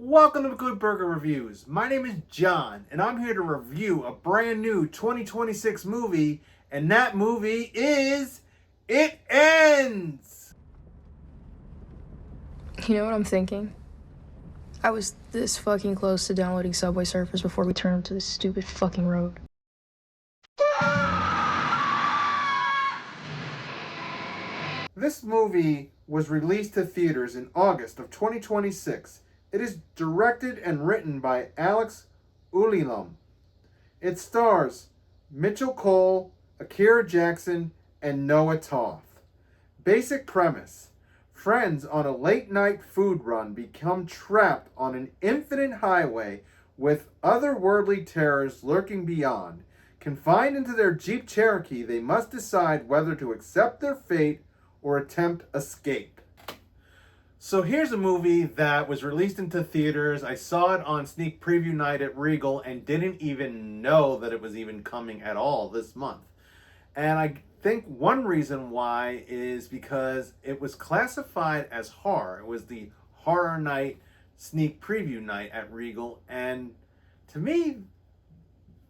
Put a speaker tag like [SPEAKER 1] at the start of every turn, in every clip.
[SPEAKER 1] Welcome to Good Burger Reviews. My name is John, and I'm here to review a brand new 2026 movie, and that movie is It Ends!
[SPEAKER 2] You know what I'm thinking? I was this fucking close to downloading Subway Surfers before we turned onto this stupid fucking road.
[SPEAKER 1] This movie was released to theaters in August of 2026. It is directed and written by Alex Ulilam. It stars Mitchell Cole, Akira Jackson, and Noah Toth. Basic premise: friends on a late night food run become trapped on an infinite highway with otherworldly terrors lurking beyond. Confined into their Jeep Cherokee, they must decide whether to accept their fate or attempt escape. So here's a movie that was released into theaters. I saw it on sneak preview night at Regal and didn't even know that it was even coming at all this month. And I think one reason why is because it was classified as horror. It was the horror night sneak preview night at Regal. And to me,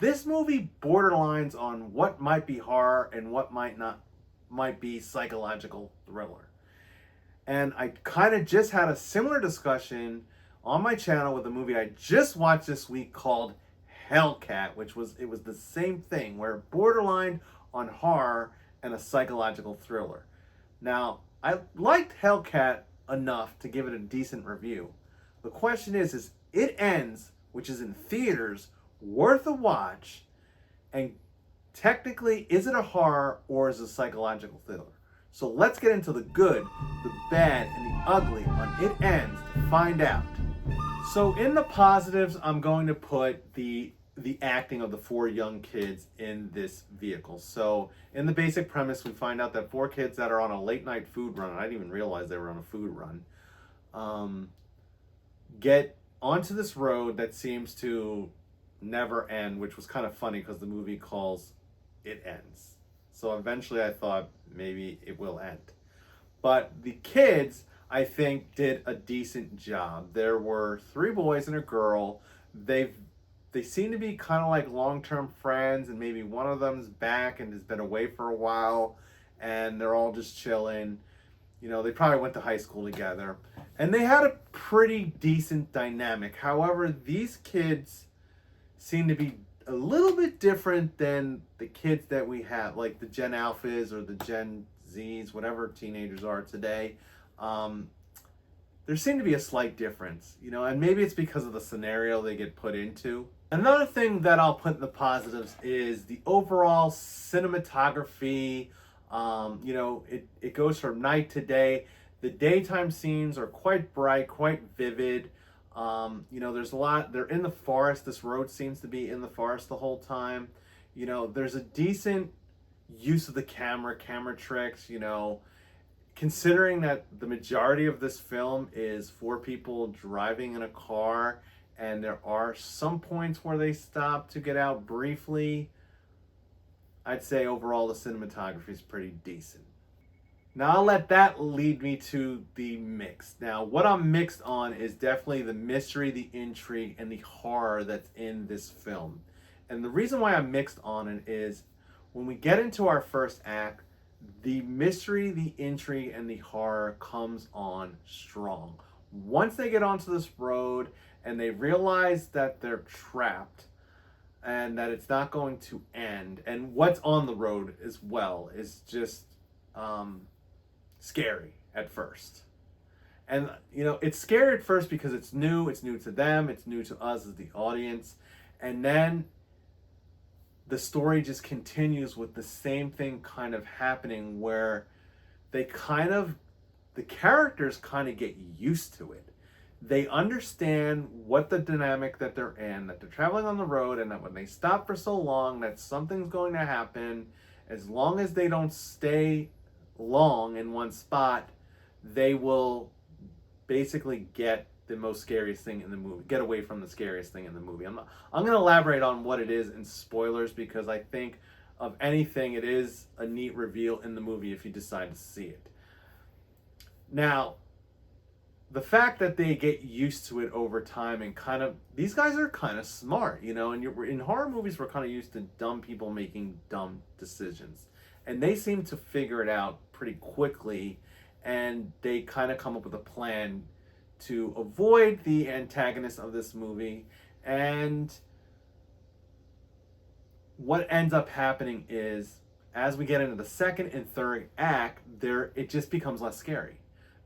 [SPEAKER 1] this movie borderlines on what might be horror and what might be psychological thriller. And I kind of just had a similar discussion on my channel with a movie I just watched this week called Hellcat, which was the same thing, where it borderlined on horror and a psychological thriller. Now, I liked Hellcat enough to give it a decent review. The question is It Ends, which is in theaters, worth a watch? And technically, is it a horror or is it a psychological thriller? So let's get into the good, the bad, and the ugly on It Ends to find out. So in the positives, I'm going to put the acting of the four young kids in this vehicle. So in the basic premise, we find out that four kids that are on a late night food run, I didn't even realize they were on a food run, get onto this road that seems to never end, which was kind of funny because the movie calls It Ends. So eventually I thought maybe it will end. But the kids, I think, did a decent job. There were three boys and a girl. They seem to be kind of like long-term friends, and maybe one of them's back and has been away for a while, and they're all just chilling. You know, they probably went to high school together. And they had a pretty decent dynamic. However, these kids seem to be a little bit different than the kids that we have, like the Gen Alphas or the Gen Zs, whatever teenagers are today. There seemed to be a slight difference, and maybe it's because of the scenario they get put into. Another thing that I'll put in the positives is the overall cinematography. It goes from night to day. The daytime scenes are quite bright, quite vivid. There's a lot. They're in the forest. This road seems to be in the forest the whole time. There's a decent use of the camera tricks, considering that the majority of this film is four people driving in a car, and there are some points where they stop to get out briefly. I'd say overall the cinematography is pretty decent. Now I'll let that lead me to the mix. Now what I'm mixed on is definitely the mystery, the intrigue, and the horror that's in this film. And the reason why I'm mixed on it is when we get into our first act, the mystery, the intrigue, and the horror comes on strong. Once they get onto this road and they realize that they're trapped and that it's not going to end, and what's on the road as well is just scary at first. And it's scary at first because it's new to them, it's new to us as the audience. And then the story just continues with the same thing kind of happening, where the characters kind of get used to it. They understand what the dynamic that they're in, that they're traveling on the road, and that when they stop for so long, that something's going to happen. As long as they don't stay long in one spot, they will basically get the most scariest thing in the movie, get away from the scariest thing in the movie. I'm going to elaborate on what it is in spoilers, because I think of anything, it is a neat reveal in the movie if you decide to see it. Now, the fact that they get used to it over time and kind of, these guys are kind of smart, you know, and in horror movies, we're kind of used to dumb people making dumb decisions. And they seem to figure it out pretty quickly, and they kind of come up with a plan to avoid the antagonist of this movie. And what ends up happening is, as we get into the second and third act, it just becomes less scary.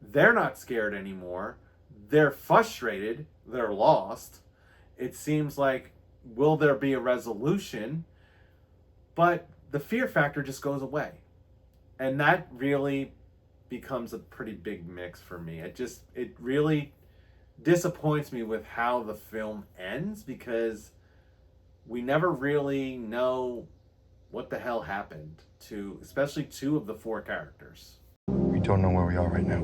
[SPEAKER 1] They're not scared anymore. They're frustrated. They're lost. It seems like, will there be a resolution? But the fear factor just goes away. And that really becomes a pretty big mix for me. It really disappoints me with how the film ends, because we never really know what the hell happened to, especially two of the four characters.
[SPEAKER 3] We don't know where we are right now.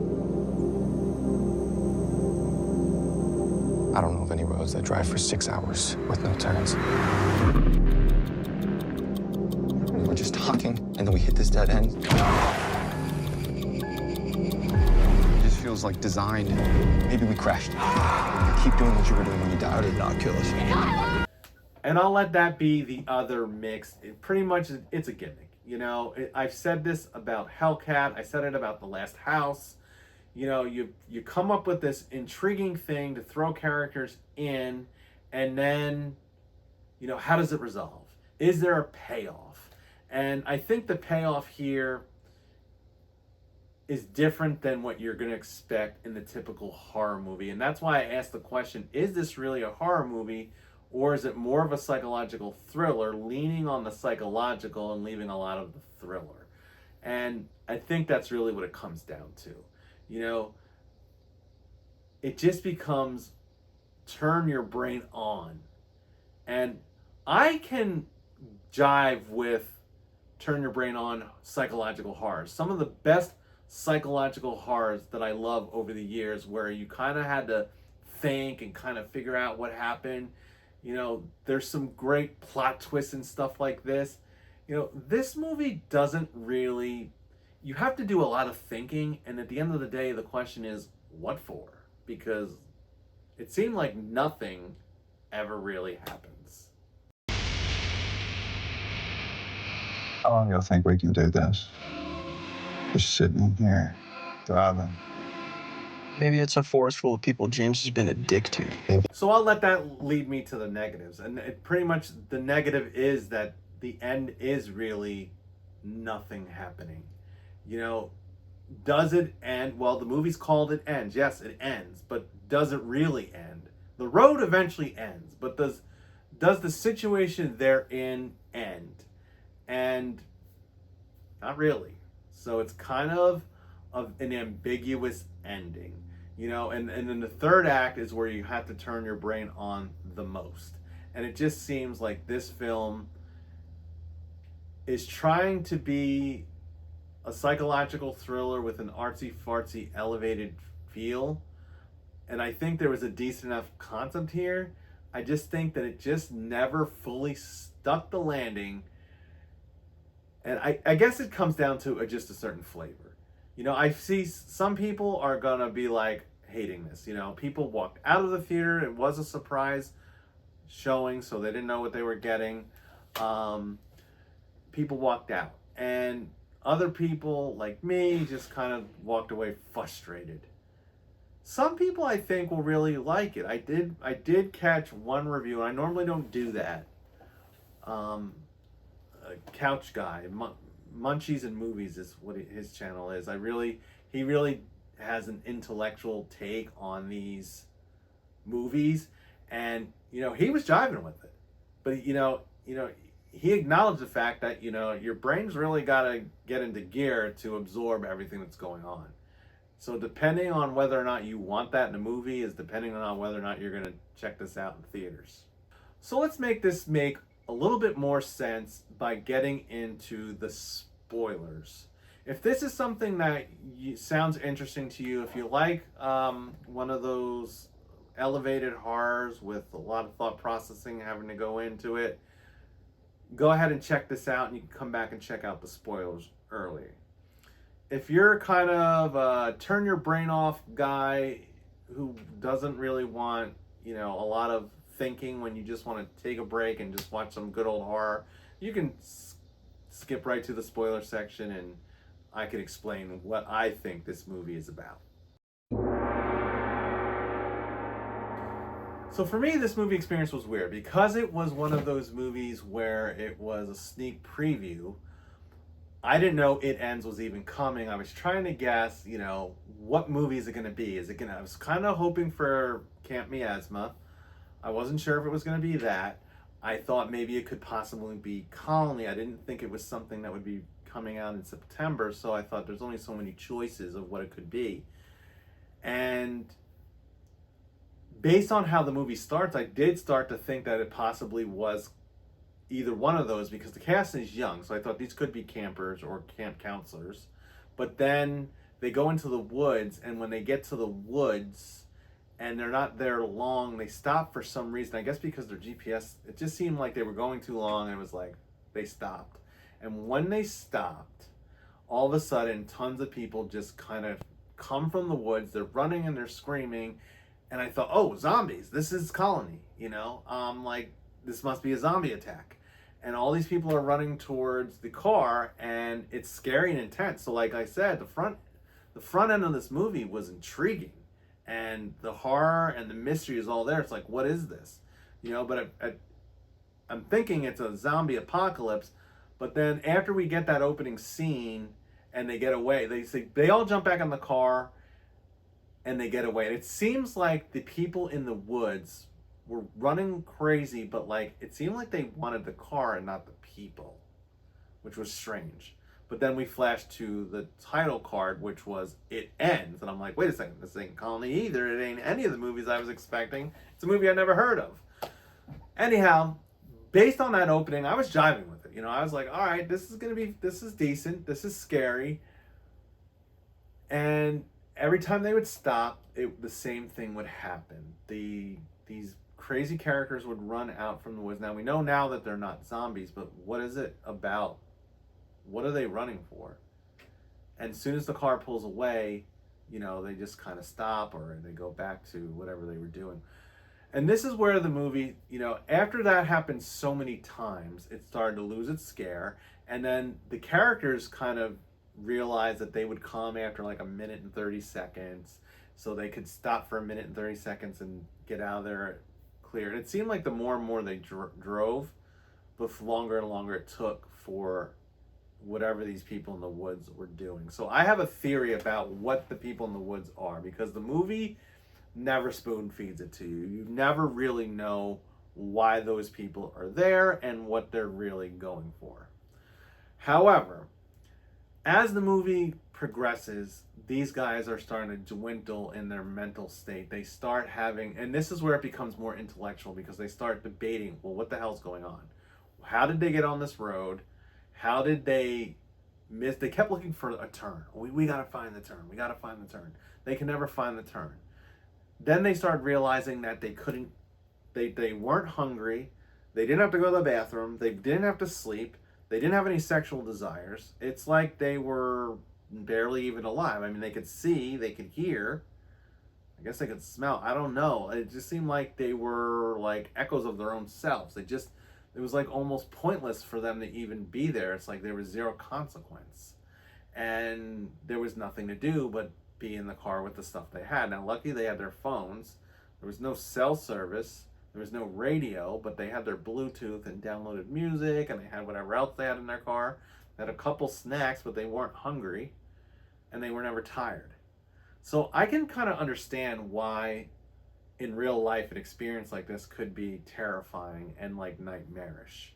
[SPEAKER 3] I don't know of any roads that drive for 6 hours with no turns. We're just talking, and then we hit this dead end. It just feels like designed. Maybe we crashed. You keep doing what you were doing when you died. It did not kill us.
[SPEAKER 1] And I'll let that be the other mix. It pretty much, it's a gimmick. You know, I've said this about Hellcat. I said it about The Last House. You know, you come up with this intriguing thing to throw characters in, and then, you know, how does it resolve? Is there a payoff? And I think the payoff here is different than what you're going to expect in the typical horror movie. And that's why I asked the question, is this really a horror movie? Or is it more of a psychological thriller, leaning on the psychological and leaving a lot of the thriller? And I think that's really what it comes down to. You know, it just becomes turn your brain on. And I can jive with turn your brain on psychological horrors. Some of the best psychological horrors that I love over the years, where you kind of had to think and kind of figure out what happened. You know, there's some great plot twists and stuff like this. You know, this movie doesn't really, you have to do a lot of thinking, and at the end of the day, the question is, what for? Because it seemed like nothing ever really happens.
[SPEAKER 3] How long do you think we can do this? Just sitting here, driving.
[SPEAKER 4] Maybe it's a forest full of people James has been a dick to.
[SPEAKER 1] So I'll let that lead me to the negatives. And it pretty much, the negative is that the end is really nothing happening. You know, does it end? Well, the movie's called It Ends. Yes, it ends. But does it really end? The road eventually ends. But does the situation they're in end? And not really. So it's kind of an ambiguous ending. You know, and then the third act is where you have to turn your brain on the most. And it just seems like this film is trying to be a psychological thriller with an artsy-fartsy elevated feel. And I think there was a decent enough concept here. I just think that it just never fully stuck the landing. And I guess it comes down to just a certain flavor. You know, I see some people are going to be like, hating this. You know, people walked out of the theater. It was a surprise showing, so they didn't know what they were getting. People walked out, and other people like me just kind of walked away frustrated. Some people, I think, will really like it. I did catch one review, and I normally don't do that. A couch guy, Munchies and Movies is what his channel is. He really has an intellectual take on these movies, and you know, he was jiving with it. But you know, he acknowledged the fact that, you know, your brain's really got to get into gear to absorb everything that's going on. So depending on whether or not you want that in a movie is depending on whether or not you're going to check this out in theaters. So let's make this make a little bit more sense by getting into the spoilers. If this is something that sounds interesting to you, if you like one of those elevated horrors with a lot of thought processing having to go into it, go ahead and check this out, and you can come back and check out the spoilers early. If you're kind of a turn your brain off guy, who doesn't really want, you know, a lot of thinking when you just want to take a break and just watch some good old horror, you can skip right to the spoiler section and I can explain what I think this movie is about. So for me, this movie experience was weird because it was one of those movies where it was a sneak preview. I didn't know It Ends was even coming. I was trying to guess, you know, what movie is it going to be? Is it going to, I was kind of hoping for Camp Miasma. I wasn't sure if it was going to be that. I thought maybe it could possibly be Colony. I didn't think it was something that would be coming out in September, so I thought there's only so many choices of what it could be. And based on how the movie starts, I did start to think that it possibly was either one of those because the cast is young, so I thought these could be campers or camp counselors. But then they go into the woods, and when they get to the woods and they're not there long, they stop for some reason. I guess because their GPS, it just seemed like they were going too long, and it was like they stopped. And when they stopped, all of a sudden, tons of people just kind of come from the woods. They're running and they're screaming. And I thought, oh, zombies. This is Colony, you know? Like, this must be a zombie attack. And all these people are running towards the car, and it's scary and intense. So like I said, the front end of this movie was intriguing. And the horror and the mystery is all there. It's like, what is this? You know, but I'm thinking it's a zombie apocalypse. But then after we get that opening scene and they get away, they all jump back in the car and they get away. And it seems like the people in the woods were running crazy, but like it seemed like they wanted the car and not the people, which was strange. But then we flashed to the title card, which was It Ends. And I'm like, wait a second, this ain't Colony either. It ain't any of the movies I was expecting. It's a movie I never heard of. Anyhow, based on that opening, I was jiving with it. You know, I was like, all right, this is decent. This is scary. And every time they would stop, the same thing would happen. These crazy characters would run out from the woods. Now, we know now that they're not zombies, but what is it about? What are they running for? And as soon as the car pulls away, you know, they just kind of stop or they go back to whatever they were doing. And this is where the movie, you know, after that happened so many times, it started to lose its scare. And then the characters kind of realized that they would come after like a minute and 30 seconds. So they could stop for a minute and 30 seconds and get out of there clear. And it seemed like the more and more they drove, the longer and longer it took for whatever these people in the woods were doing. So I have a theory about what the people in the woods are, because the movie never spoon feeds it to you. You never really know why those people are there and what they're really going for. However, as the movie progresses, these guys are starting to dwindle in their mental state. They start having, and this is where it becomes more intellectual, because they start debating, well, what the hell's going on? How did they get on this road? How did they miss? They kept looking for a turn. We got to find the turn. We got to find the turn. They can never find the turn. Then they started realizing that they couldn't, they weren't hungry. They didn't have to go to the bathroom. They didn't have to sleep. They didn't have any sexual desires. It's like they were barely even alive. I mean, they could see, they could hear. I guess they could smell. I don't know. It just seemed like they were like echoes of their own selves. It was like almost pointless for them to even be there. It's like there was zero consequence. And there was nothing to do but be in the car with the stuff they had. Now, lucky they had their phones. There was no cell service. There was no radio, but they had their Bluetooth and downloaded music, and they had whatever else they had in their car. They had a couple snacks, but they weren't hungry, and they were never tired. So I can kind of understand why in real life an experience like this could be terrifying and like nightmarish.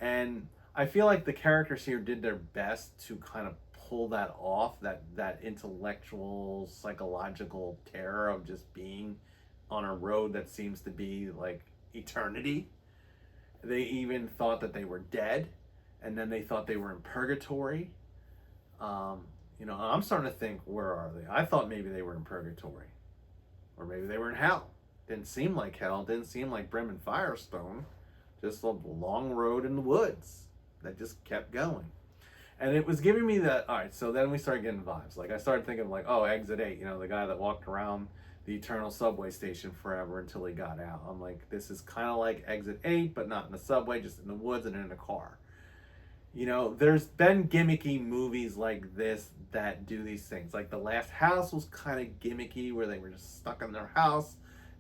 [SPEAKER 1] And I feel like the characters here did their best to kind of pull that off, that intellectual, psychological terror of just being on a road that seems to be like eternity. They even thought that they were dead, and then they thought they were in purgatory. You know, I'm starting to think, where are they? I thought maybe they were in purgatory, or maybe they were in hell. Didn't seem like hell. Didn't seem like Brim and Firestone. Just a long road in the woods that just kept going. And it was giving me that, all right, so then we started getting vibes. Like, I started thinking, like, oh, Exit 8, you know, the guy that walked around the eternal subway station forever until he got out. I'm like, this is kind of like Exit 8, but not in the subway, just in the woods and in a car. You know, there's been gimmicky movies like this that do these things. Like The Last House was kind of gimmicky, where they were just stuck in their house,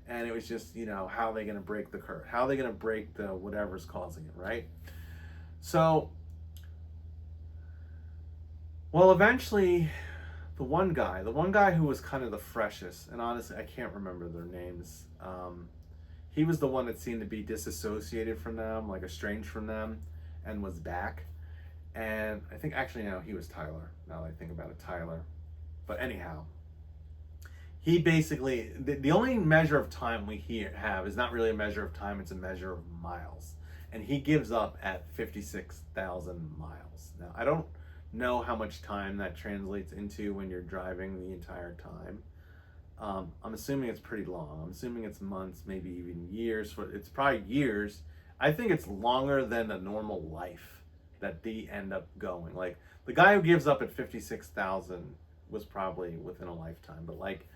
[SPEAKER 1] and it was just, you know, how are they going to break the curse? How are they going to break the whatever's causing it, right? So, well, eventually, the one guy who was kind of the freshest, and honestly, I can't remember their names. He was the one that seemed to be disassociated from them, like estranged from them, and was back. And I think actually, no, he was Tyler. Now that I think about it, Tyler. But anyhow, he basically, the only measure of time we have is not really a measure of time, it's a measure of miles. And he gives up at 56,000 miles. Now, I don't know how much time that translates into when you're driving the entire time. I'm assuming it's pretty long. I'm assuming it's months, maybe even years. It's probably years. I think it's longer than a normal life that they end up going. Like, the guy who gives up at 56,000 was probably within a lifetime, but like,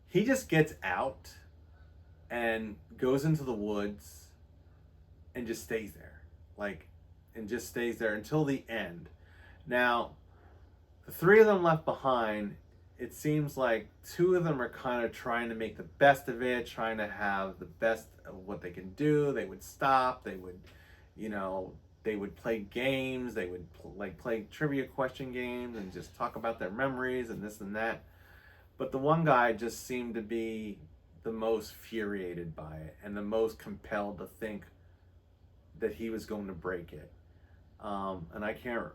[SPEAKER 1] he just gets out and goes into the woods and just stays there. Like, and just stays there until the end. Now, the three of them left behind, it seems like two of them are kind of trying to make the best of it, trying to have the best of what they can do. They would stop, they would, you know, they would play games, they would play trivia question games and just talk about their memories and this and that. But the one guy just seemed to be the most infuriated by it and the most compelled to think that he was going to break it. And I can't,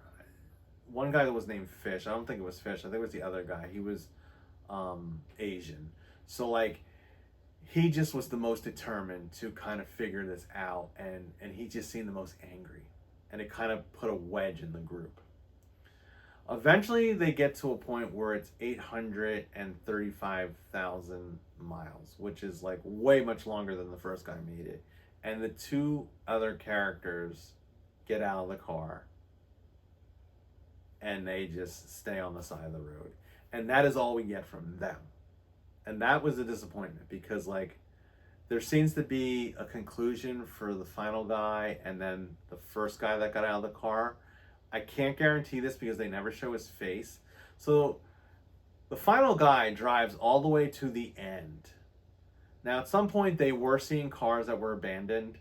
[SPEAKER 1] one guy that was named Fish, I don't think it was Fish, I think it was the other guy. He was Asian. So like, he just was the most determined to kind of figure this out, and he just seemed the most angry, and it kind of put a wedge in the group. Eventually they get to a point where it's 835,000 miles, which is like way much longer than the first guy made it. And the two other characters get out of the car and they just stay on the side of the road. And that is all we get from them. And that was a disappointment, because like, there seems to be a conclusion for the final guy and then the first guy that got out of the car. I can't guarantee this because they never show his face. So the final guy drives all the way to the end. Now, at some point, they were seeing cars that were abandoned.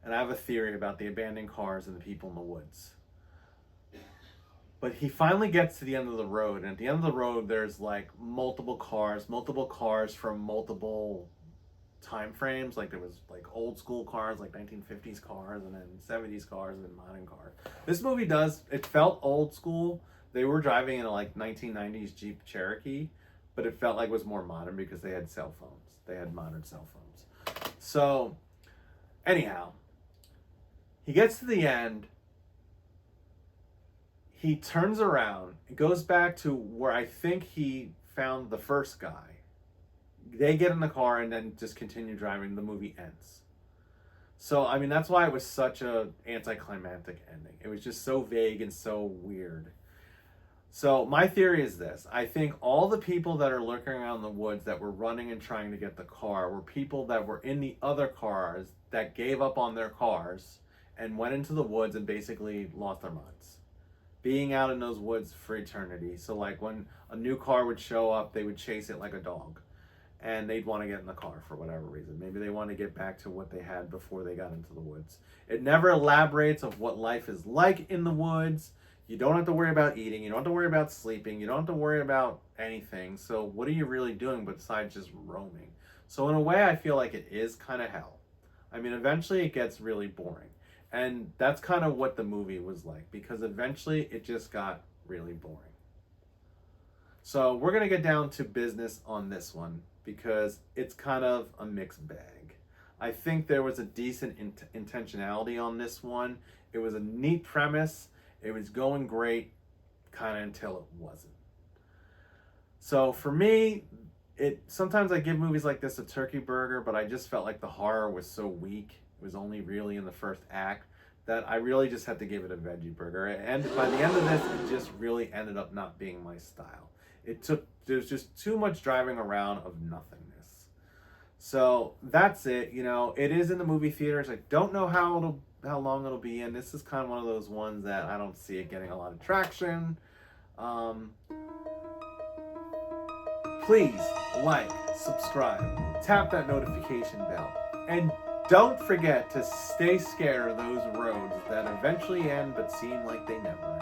[SPEAKER 1] And I have a theory about the abandoned cars and the people in the woods. But he finally gets to the end of the road. And at the end of the road, there's like multiple cars from multiple time frames. Like, there was like old school cars, like 1950s cars, and then 70s cars, and then modern cars. This movie it felt old school. They were driving in a like 1990s Jeep Cherokee, but it felt like it was more modern because they had cell phones. They had modern cell phones. So, anyhow, he gets to the end. He turns around, goes back to where I think he found the first guy. They get in the car and then just continue driving. The movie ends. So, I mean, that's why it was such a anticlimactic ending. It was just so vague and so weird. So, my theory is this. I think all the people that are lurking around the woods that were running and trying to get the car were people that were in the other cars that gave up on their cars and went into the woods and basically lost their minds. Being out in those woods for eternity. So, like, when a new car would show up, they would chase it like a dog. And they'd want to get in the car for whatever reason. Maybe they want to get back to what they had before they got into the woods. It never elaborates of what life is like in the woods. You don't have to worry about eating. You don't have to worry about sleeping. You don't have to worry about anything. So what are you really doing besides just roaming? So in a way, I feel like it is kind of hell. I mean, eventually it gets really boring. And that's kind of what the movie was like, because eventually it just got really boring. So we're going to get down to business on this one, because it's kind of a mixed bag. I think there was a decent intentionality on this one. It was a neat premise. It was going great, kind of until it wasn't. So for me, sometimes I give movies like this a turkey burger, but I just felt like the horror was so weak. It was only really in the first act that I really just had to give it a veggie burger. And by the end of this, it just really ended up not being my style. There's just too much driving around of nothingness. So that's it. You know, it is in the movie theaters. I don't know how long it'll be in. This is kind of one of those ones that I don't see it getting a lot of traction. Please like, subscribe, tap that notification bell, and don't forget to stay scared of those roads that eventually end but seem like they never end.